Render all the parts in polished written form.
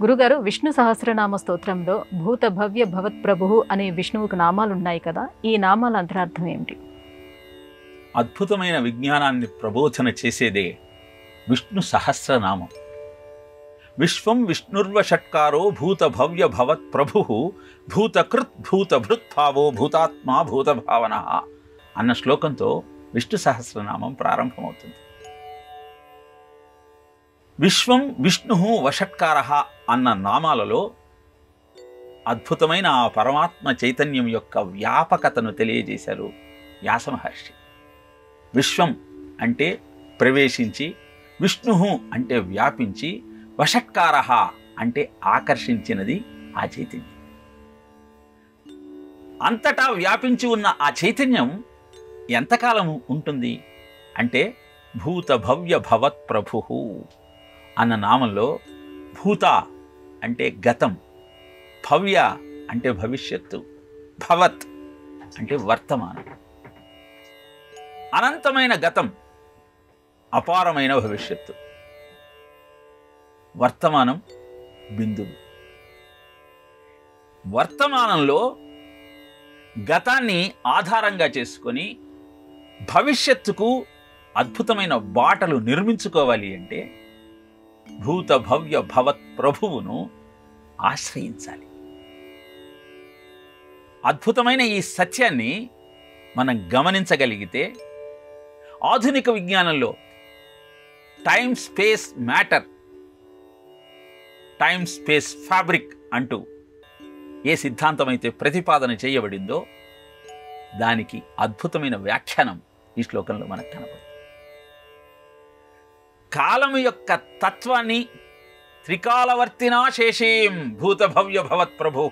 గురుగారు, విష్ణు సహస్రనామ స్తోత్రంలో భూత భవ్య భవత్ ప్రభువు అనే విష్ణువుకు నామాలు ఉన్నాయి కదా, ఈ నామాల అంతరార్థం ఏమిటి? అద్భుతమైన విజ్ఞానాన్ని ప్రబోధన చేసేదే విష్ణు సహస్రనామం. విశ్వం విష్ణుర్వషట్కారో భూత భవ్య భవత్ ప్రభు భూతకృత్ భూత భృత్భావో భూతాత్మా భూత భావన అన్న శ్లోకంతో విష్ణు సహస్రనామం ప్రారంభమవుతుంది. విశ్వం విష్ణు వషట్కార అన్న నామాలలో అద్భుతమైన ఆ పరమాత్మ చైతన్యం యొక్క వ్యాపకతను తెలియజేశారు వ్యాస మహర్షి. విశ్వం అంటే ప్రవేశించి, విష్ణు అంటే వ్యాపించి, వషట్కార అంటే ఆకర్షించినది ఆ చైతన్యం. అంతటా వ్యాపించి ఉన్న ఆ చైతన్యం ఎంతకాలం ఉంటుంది అంటే భూత భవ్య భవత్ ప్రభు అన్న నామంలో భూత అంటే గతం, భవ్య అంటే భవిష్యత్తు, భవత్ అంటే వర్తమానం. అనంతమైన గతం, అపారమైన భవిష్యత్తు, వర్తమానం బిందువు. వర్తమానంలో గతాన్ని ఆధారంగా చేసుకొని భవిష్యత్తుకు అద్భుతమైన బాటలు నిర్మించుకోవాలి అంటే భూత భవ్య భవత్ ప్రభువును ఆశ్రయించాలి. అద్భుతమైన ఈ సత్యాన్ని మనం గమనించగలిగితే ఆధునిక విజ్ఞానంలో time space matter, time space fabric అంటూ ఏ సిద్ధాంతం అయితే ప్రతిపాదన చేయబడిందో దానికి అద్భుతమైన వ్యాఖ్యానం ఈ శ్లోకంలో మనకు కనబడుతుంది. కాలము యొక్క తత్వాన్ని త్రికాలవర్తినా శేషీం భూత భవ్య భవత్ ప్రభు,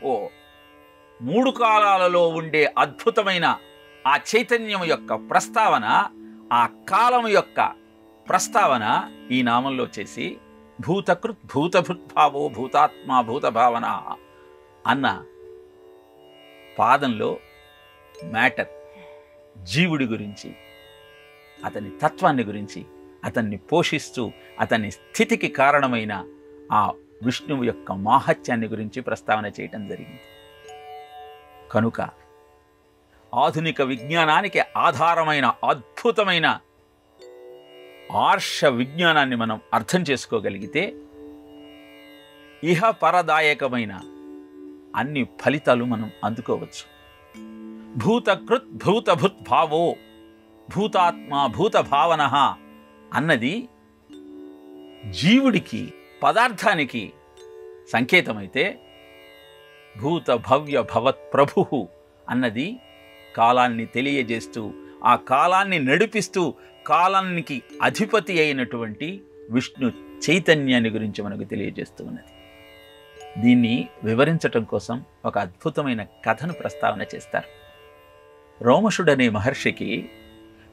మూడు కాలాలలో ఉండే అద్భుతమైన ఆ చైతన్యం యొక్క ప్రస్తావన, ఆ కాలము యొక్క ప్రస్తావన ఈ నామంలో చేసి భూతకృత్ భూతభృత్భావో భూతాత్మా భూత భావన అన్న పాదంలో మ్యాటర్, జీవుడి గురించి, అతని తత్వాన్ని గురించి, అతన్ని పోషిస్తూ అతని స్థితికి కారణమైన ఆ విష్ణువు యొక్క మాహత్యాన్ని గురించి ప్రస్తావన చేయటం జరిగింది. కనుక ఆధునిక విజ్ఞానానికి ఆధారమైన అద్భుతమైన ఆర్ష విజ్ఞానాన్ని మనం అర్థం చేసుకోగలిగితే ఇహ పరదాయకమైన అన్ని ఫలితాలు మనం అందుకోవచ్చు. భూతకృత్ భూతభృత్భావో భూతాత్మ భూత భావన అన్నది జీవుడికి, పదార్థానికి సంకేతమైతే భూత భవ్య భవత్ ప్రభు అన్నది కాలాన్ని తెలియజేస్తూ, ఆ కాలాన్ని నడిపిస్తూ, కాలానికి అధిపతి అయినటువంటి విష్ణు చైతన్యాన్ని గురించి మనకు తెలియజేస్తూ ఉన్నది. దీన్ని వివరించటం కోసం ఒక అద్భుతమైన కథను ప్రస్తావన చేస్తారు. రోమశుడనే మహర్షికి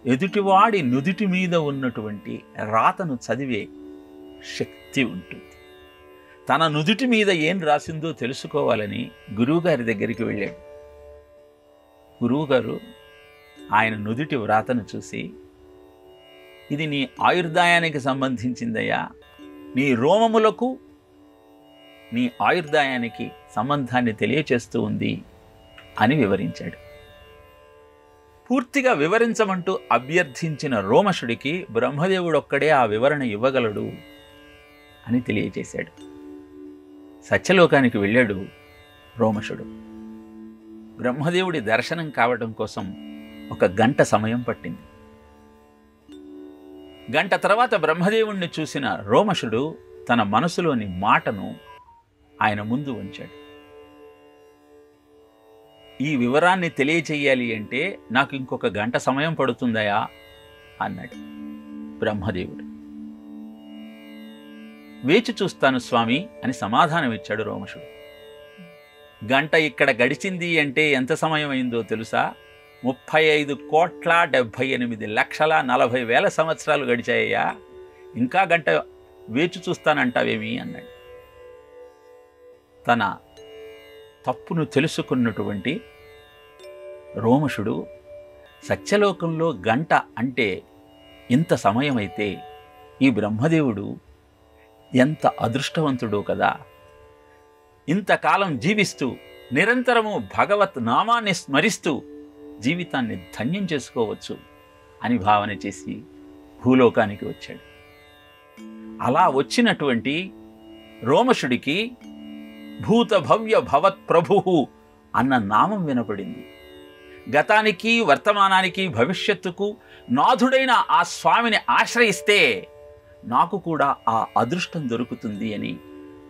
ఎదుటివాడి నుదుటి మీద ఉన్నటువంటి రాతను చదివే శక్తి ఉంటుంది. తన నుదుటి మీద ఏం రాసిందో తెలుసుకోవాలని గురువుగారి దగ్గరికి వెళ్ళాడు. గురువుగారు ఆయన నుదుటి వ్రాతను చూసి, ఇది నీ ఆయుర్దాయానికి సంబంధించిందయ్యా, నీ రోమములకు నీ ఆయుర్దాయానికి సంబంధాన్ని తెలియచేస్తూ ఉంది అని వివరించాడు. పూర్తిగా వివరించమంటూ అభ్యర్థించిన రోమశుడికి బ్రహ్మదేవుడొక్కడే ఆ వివరణ ఇవ్వగలడు అని తెలియజేశాడు. సత్యలోకానికి వెళ్ళాడు రోమశుడు. బ్రహ్మదేవుడి దర్శనం కావడం కోసం 1 గంట సమయం పట్టింది. గంట తర్వాత బ్రహ్మదేవుణ్ణి చూసిన రోమశుడు తన మనసులోని మాటను ఆయన ముందు ఉంచాడు. ఈ వివరాన్ని తెలియచేయాలి అంటే నాకు ఇంకొక గంట సమయం పడుతుందయా అన్నాడు బ్రహ్మదేవుడు. వేచి చూస్తాను స్వామి అని సమాధానం ఇచ్చాడు రోమశుడు. గంట ఇక్కడ గడిచింది అంటే ఎంత సమయం అయిందో తెలుసా? 35,78,40,40,000 సంవత్సరాలు గడిచాయ్యా, ఇంకా గంట వేచి చూస్తానంటావేమి అన్నాడు. తన తప్పును తెలుసుకున్నటువంటి రోమశుడు సత్యలోకంలో గంట అంటే ఇంత సమయమైతే ఈ బ్రహ్మదేవుడు ఎంత అదృష్టవంతుడో కదా ఇంతకాలం జీవిస్తూ నిరంతరము భగవత్ నామాన్ని స్మరిస్తూ జీవితాన్ని ధన్యం చేసుకోవచ్చు అని భావన చేసి భూలోకానికి వచ్చాడు. అలా వచ్చినటువంటి రోమశుడికి భూత భవ్య భవత్ ప్రభువు అన్న నామం వినపడింది. గతానికి, వర్తమానానికి, భవిష్యత్తుకు నాథుడైన ఆ స్వామిని ఆశ్రయిస్తే నాకు కూడా ఆ అదృష్టం దొరుకుతుంది అని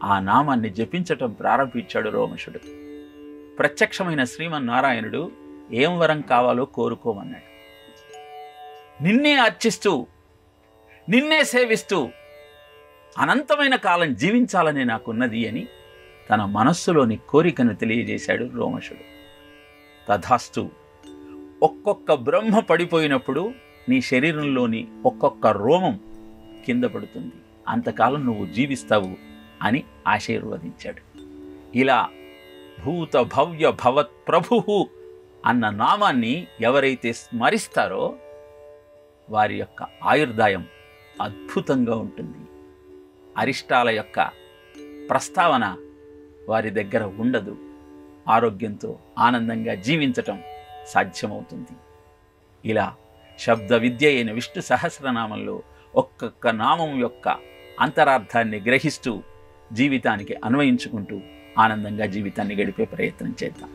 ఆ నామాన్ని జపించటం ప్రారంభించాడు రోమశుడు. ప్రత్యక్షమైన శ్రీమన్నారాయణుడు ఏం వరం కావాలో కోరుకోమన్నాడు. నిన్నే అర్చిస్తూ, నిన్నే సేవిస్తూ అనంతమైన కాలం జీవించాలనే నాకున్నది అని తన మనస్సులోని కోరికను తెలియజేశాడు రోమశుడు. తథాస్తు. ఒక్కొక్క బ్రహ్మ పడిపోయినప్పుడు నీ శరీరంలోని ఒక్కొక్క రోమం కింద పడుతుంది, అంతకాలం నువ్వు జీవిస్తావు అని ఆశీర్వదించాడు. ఇలా భూత భవ్య భవత్ ప్రభువు అన్న నామాన్ని ఎవరైతే స్మరిస్తారో వారి యొక్క ఆయుర్దాయం అద్భుతంగా ఉంటుంది. అరిష్టాల యొక్క ప్రస్తావన వారి దగ్గర ఉండదు. ఆరోగ్యంతో ఆనందంగా జీవించటం సాధ్యమవుతుంది. ఇలా శబ్ద విద్య అయిన విష్ణు సహస్రనామంలో ఒక్కొక్క నామం యొక్క అంతరార్థాన్ని గ్రహిస్తూ జీవితానికి అన్వయించుకుంటూ ఆనందంగా జీవితాన్ని గడిపే ప్రయత్నం చేద్దాం.